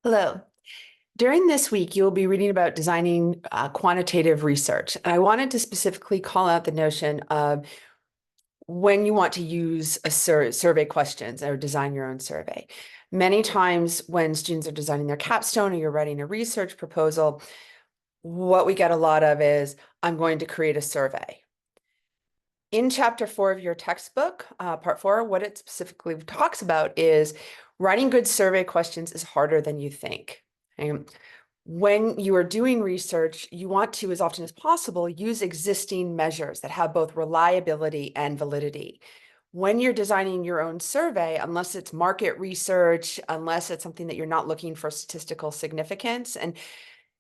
Hello. During this week, you'll be reading about designing quantitative research. And I wanted to specifically call out the notion of when you want to use a survey questions or design your own survey. Many times when students are designing their capstone or you're writing a research proposal, what we get a lot of is, I'm going to create a survey. In chapter 4 of your textbook, part 4, what it specifically talks about is writing good survey questions is harder than you think. And when you are doing research, you want to, as often as possible, use existing measures that have both reliability and validity. When you're designing your own survey, unless it's market research, unless it's something that you're not looking for statistical significance, and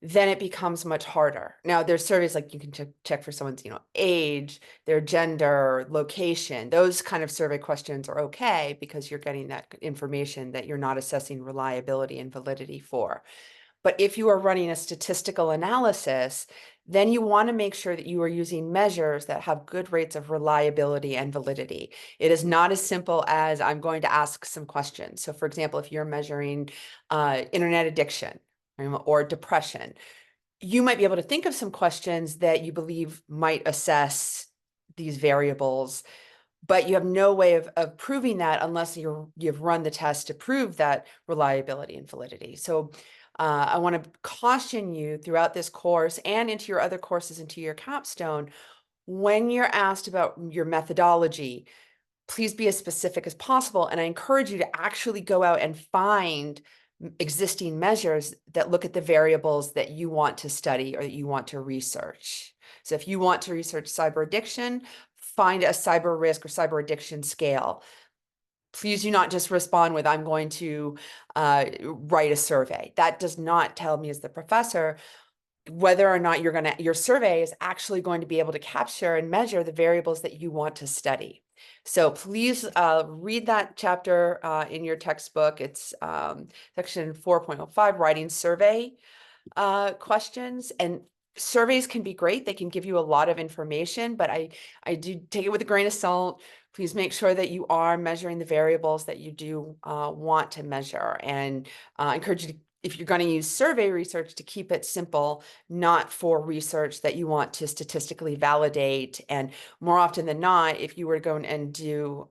then it becomes much harder. Now, there's surveys like you can check for someone's, age, their gender, location. Those kind of survey questions are okay because you're getting that information that you're not assessing reliability and validity for. But if you are running a statistical analysis, then you want to make sure that you are using measures that have good rates of reliability and validity. It is not as simple as I'm going to ask some questions. So for example, if you're measuring internet addiction, or depression, you might be able to think of some questions that you believe might assess these variables, but you have no way of proving that unless you've run the test to prove that reliability and validity. So I want to caution you throughout this course and into your other courses, into your capstone, when you're asked about your methodology, please be as specific as possible. And I encourage you to actually go out and find existing measures that look at the variables that you want to study or that you want to research. So if you want to research cyber addiction, find a cyber risk or cyber addiction scale. Please do not just respond with, I'm going to write a survey. That does not tell me as the professor whether or not your survey is actually going to be able to capture and measure the variables that you want to study. So please read that chapter in your textbook. It's section 4.05, writing survey questions. And surveys can be great. They can give you a lot of information, but I do take it with a grain of salt. Please make sure that you are measuring the variables that you do want to measure, and encourage you to, if you're going to use survey research, to keep it simple, not for research that you want to statistically validate. And more often than not, if you were to go and do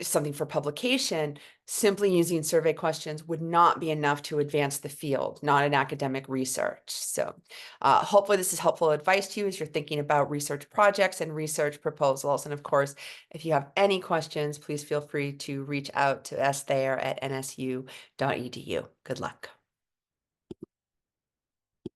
something for publication, simply using survey questions would not be enough to advance the field, not in academic research. So hopefully this is helpful advice to you as you're thinking about research projects and research proposals. And of course, if you have any questions, please feel free to reach out to us there at nsu.edu. Good luck.